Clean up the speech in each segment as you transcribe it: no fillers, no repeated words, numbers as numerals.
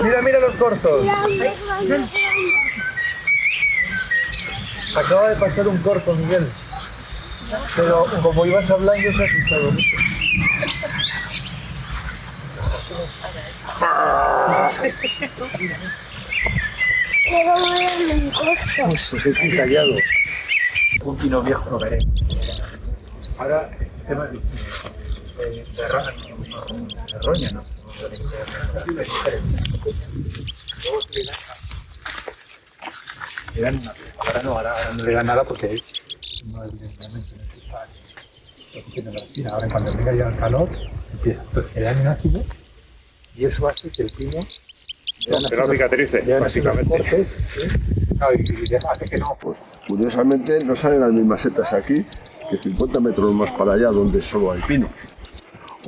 Mira, mira los corzos. Acaba de pasar un corzo, Miguel. Pero como ibas hablando, se ha asustado mucho. Pues es callado. Un pino viejo no veré. Ahora el sistema es distinto. De roña, ¿no? Le dan una. Ahora no le dan nada porque no evidentemente ahora cuando llega ya el calor, empieza. Entonces le dan un ácido y eso hace que el pino que no cicatrice, básicamente. Cortes, ¿sí? Claro, y hace que no. Pues, curiosamente no salen las mismas setas aquí que 50 metros más para allá donde solo hay pinos.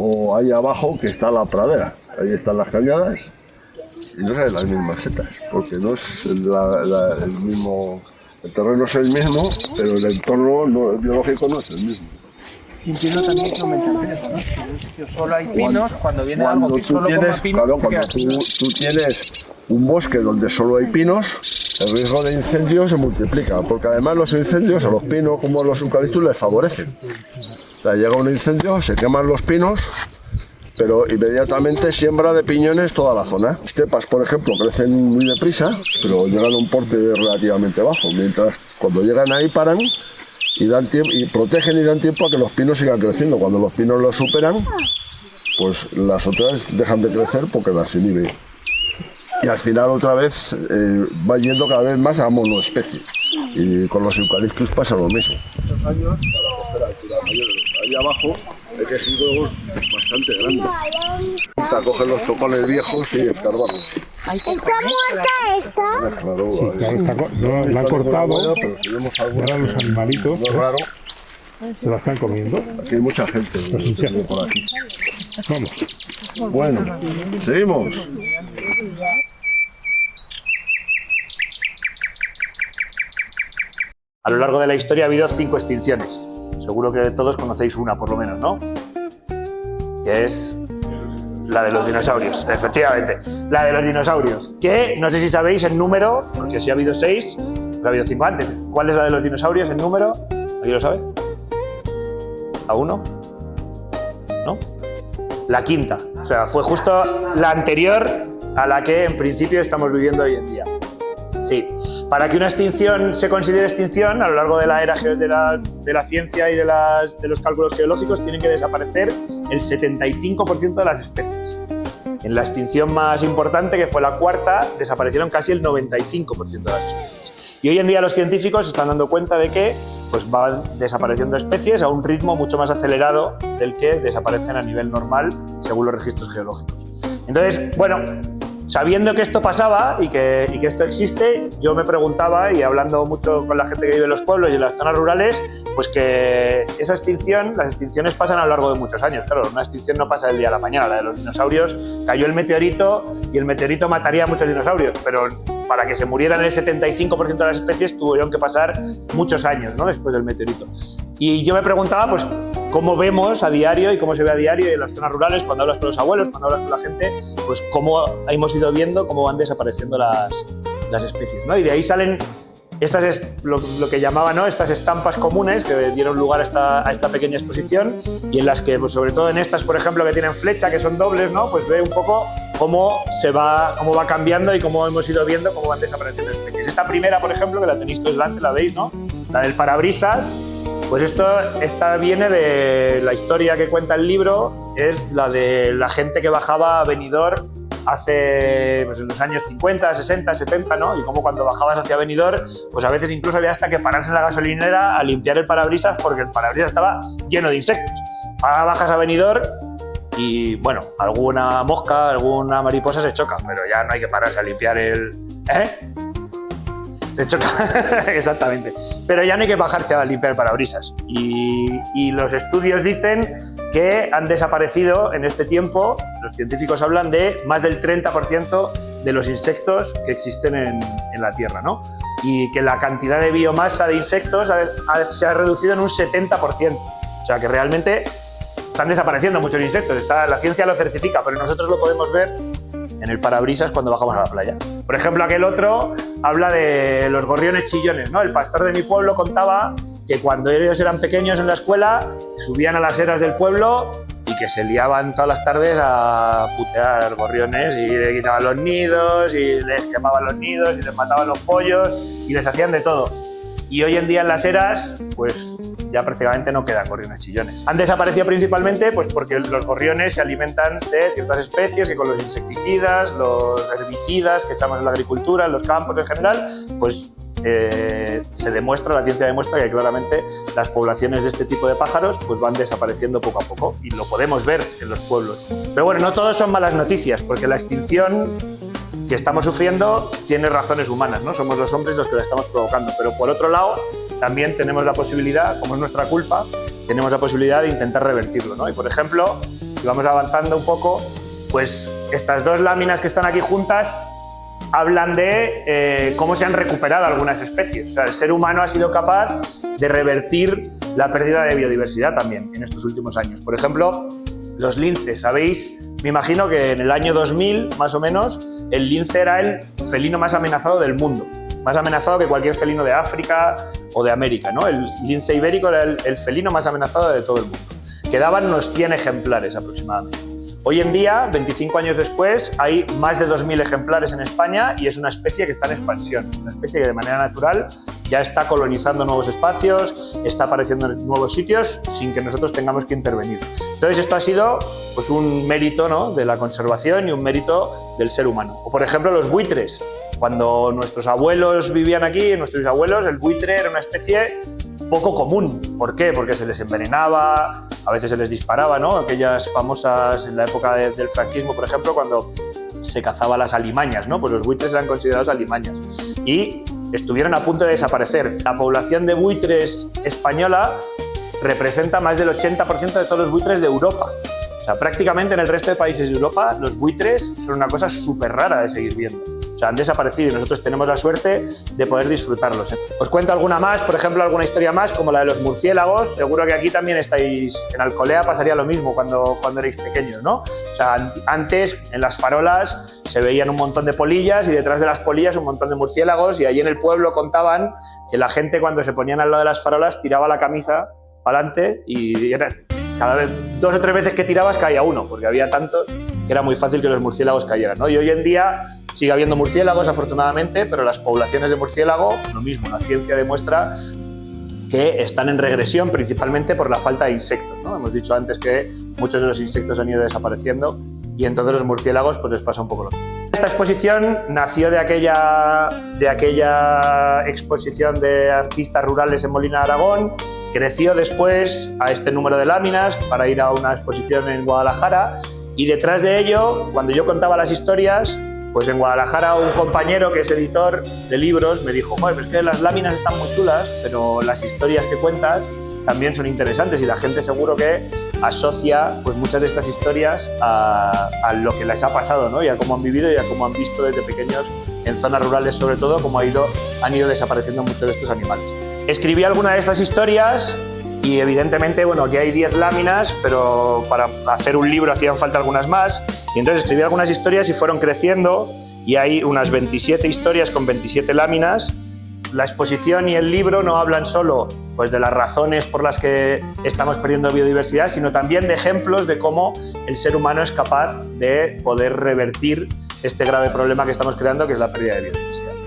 O ahí abajo que está la pradera, ahí están las cañadas y no salen las mismas setas, porque no es el mismo, el terreno es el mismo, pero el entorno biológico no es el mismo. Entiendo también que aumenta el riesgo, ¿no? Si en un sitio solo hay pinos, cuando viene algo que solo tienes, coma pinos, claro, cuando tú tienes un bosque donde solo hay pinos, el riesgo de incendio se multiplica, porque además los incendios a los pinos como a los eucaliptos les favorecen. O sea, llega un incendio, se queman los pinos, pero inmediatamente siembra de piñones toda la zona. Estepas, por ejemplo, crecen muy deprisa, pero llegan a un porte relativamente bajo, mientras cuando llegan ahí paran y dan tiempo, y protegen y dan tiempo a que los pinos sigan creciendo. Cuando los pinos los superan, pues las otras dejan de crecer porque las inhiben. Y al final otra vez va yendo cada vez más a monoespecie. Y con los eucaliptus pasa lo mismo. Estos años, para coger altura mayor, ahí abajo hay que seguir luego bastante grande. Hasta coger los tocones viejos y escarbarlos. ¿Está muerta esta? Claro, sí, claro, no, la han cortado, ahora los animalitos se la están comiendo. Aquí hay mucha gente por aquí. Vamos. Bueno, seguimos. A lo largo de la historia ha habido 5 extinciones. Seguro que todos conocéis una, por lo menos, ¿no? Que es la de los dinosaurios, efectivamente. La de los dinosaurios. Que no sé si sabéis el número, porque si ha habido 6, pues ha habido 5 antes. ¿Cuál es la de los dinosaurios, el número? ¿Alguien lo sabe? ¿A uno? ¿No? La quinta. O sea, fue justo la anterior a la que en principio estamos viviendo hoy en día. Sí. Para que una extinción se considere extinción, a lo largo de la era de la ciencia y de los cálculos geológicos, tienen que desaparecer el 75% de las especies. En la extinción más importante, que fue la cuarta, desaparecieron casi el 95% de las especies. Y hoy en día los científicos se están dando cuenta de que pues, van desapareciendo especies a un ritmo mucho más acelerado del que desaparecen a nivel normal, según los registros geológicos. Entonces, bueno, sabiendo que esto pasaba y que esto existe, yo me preguntaba, y hablando mucho con la gente que vive en los pueblos y en las zonas rurales, pues que esa extinción, las extinciones pasan a lo largo de muchos años. Claro, una extinción no pasa del día a la mañana. La de los dinosaurios, cayó el meteorito y el meteorito mataría a muchos dinosaurios, pero para que se murieran el 75% de las especies tuvieron que pasar muchos años, ¿no?, después del meteorito. Y yo me preguntaba, pues, cómo vemos a diario y cómo se ve a diario en las zonas rurales, cuando hablas con los abuelos, cuando hablas con la gente, pues cómo hemos ido viendo cómo van desapareciendo las especies, ¿no? Y de ahí salen estas, lo que llamaban, ¿no?, estas estampas comunes que dieron lugar a esta pequeña exposición, y en las que, pues, sobre todo en estas, por ejemplo, que tienen flecha, que son dobles, ¿no?, pues ve un poco cómo va cambiando y cómo hemos ido viendo cómo van desapareciendo especies. Esta primera, por ejemplo, que la tenéis todos delante, la veis, ¿no?, la del parabrisas. Pues esta viene de la historia que cuenta el libro, es la de la gente que bajaba a Benidorm hace, pues, en los años 50, 60, 70, ¿no? Y como cuando bajabas hacia Benidorm, pues a veces incluso había hasta que pararse en la gasolinera a limpiar el parabrisas porque el parabrisas estaba lleno de insectos. Ahora bajas a Benidorm y, bueno, alguna mosca, alguna mariposa se choca, pero ya no hay que pararse a limpiar el... Se choca, exactamente. Pero ya no hay que bajarse a limpiar el parabrisas. Y los estudios dicen que han desaparecido en este tiempo, los científicos hablan de más del 30% de los insectos que existen en la Tierra, ¿no? Y que la cantidad de biomasa de insectos se ha reducido en un 70%. O sea que realmente están desapareciendo muchos insectos. La ciencia lo certifica, pero nosotros lo podemos ver en el parabrisas cuando bajamos a la playa. Por ejemplo, aquel otro habla de los gorriones chillones, ¿no? El pastor de mi pueblo contaba que cuando ellos eran pequeños en la escuela subían a las eras del pueblo y que se liaban todas las tardes a putear gorriones y le quitaban los nidos y les quemaban los nidos y les mataban los pollos y les hacían de todo. Y hoy en día en las eras, pues ya prácticamente no quedan gorriones chillones. Han desaparecido principalmente pues porque los gorriones se alimentan de ciertas especies que con los insecticidas, los herbicidas que echamos en la agricultura, en los campos en general, pues se demuestra, la ciencia demuestra que claramente las poblaciones de este tipo de pájaros pues van desapareciendo poco a poco y lo podemos ver en los pueblos. Pero bueno, no todo son malas noticias porque la extinción que estamos sufriendo tiene razones humanas, ¿no? Somos los hombres los que la estamos provocando, pero por otro lado también tenemos la posibilidad, como es nuestra culpa, tenemos la posibilidad de intentar revertirlo, ¿no? Y por ejemplo, si vamos avanzando un poco, pues estas dos láminas que están aquí juntas hablan de cómo se han recuperado algunas especies. O sea, el ser humano ha sido capaz de revertir la pérdida de biodiversidad también en estos últimos años. Por ejemplo, los linces, ¿sabéis? Me imagino que en el año 2000, más o menos, el lince era el felino más amenazado del mundo. Más amenazado que cualquier felino de África o de América, ¿no? El lince ibérico era el felino más amenazado de todo el mundo. Quedaban unos 100 ejemplares aproximadamente. Hoy en día, 25 años después, hay más de 2.000 ejemplares en España y es una especie que está en expansión, una especie que de manera natural ya está colonizando nuevos espacios, está apareciendo en nuevos sitios sin que nosotros tengamos que intervenir. Entonces esto ha sido pues, un mérito, ¿no?, de la conservación y un mérito del ser humano. O por ejemplo los buitres. Cuando nuestros abuelos vivían aquí, nuestros bisabuelos, el buitre era una especie poco común. ¿Por qué? Porque se les envenenaba, a veces se les disparaba, ¿no? Aquellas famosas en la época del franquismo, por ejemplo, cuando se cazaba las alimañas, ¿no? Pues los buitres eran considerados alimañas y estuvieron a punto de desaparecer. La población de buitres española representa más del 80% de todos los buitres de Europa. O sea, prácticamente en el resto de países de Europa los buitres son una cosa súper rara de seguir viendo. O sea, han desaparecido y nosotros tenemos la suerte de poder disfrutarlos. Os cuento alguna más, por ejemplo, alguna historia más, como la de los murciélagos. Seguro que aquí también estáis, en Alcolea pasaría lo mismo cuando erais pequeños, ¿no? O sea, antes en las farolas se veían un montón de polillas y detrás de las polillas un montón de murciélagos y allí en el pueblo contaban que la gente cuando se ponían al lado de las farolas tiraba la camisa para adelante y cada vez 2 o 3 veces que tirabas caía uno, porque había tantos que era muy fácil que los murciélagos cayeran, ¿no? Y hoy en día sigue habiendo murciélagos, afortunadamente, pero las poblaciones de murciélago, lo mismo, la ciencia demuestra que están en regresión principalmente por la falta de insectos, ¿no? Hemos dicho antes que muchos de los insectos han ido desapareciendo y entonces los murciélagos pues les pasa un poco lo mismo. Esta exposición nació de aquella exposición de artistas rurales en Molina de Aragón, creció después a este número de láminas para ir a una exposición en Guadalajara y detrás de ello, cuando yo contaba las historias, pues en Guadalajara un compañero que es editor de libros me dijo: "Joder, pues es que las láminas están muy chulas, pero las historias que cuentas también son interesantes", y la gente seguro que asocia pues muchas de estas historias a lo que les ha pasado, ¿no? Y a cómo han vivido y a cómo han visto desde pequeños en zonas rurales, sobre todo, cómo han ido desapareciendo muchos de estos animales. Escribí alguna de estas historias y evidentemente, bueno, aquí hay 10 láminas, pero para hacer un libro hacían falta algunas más. Y entonces escribí algunas historias y fueron creciendo y hay unas 27 historias con 27 láminas. La exposición y el libro no hablan solo pues, de las razones por las que estamos perdiendo biodiversidad, sino también de ejemplos de cómo el ser humano es capaz de poder revertir este grave problema que estamos creando, que es la pérdida de biodiversidad.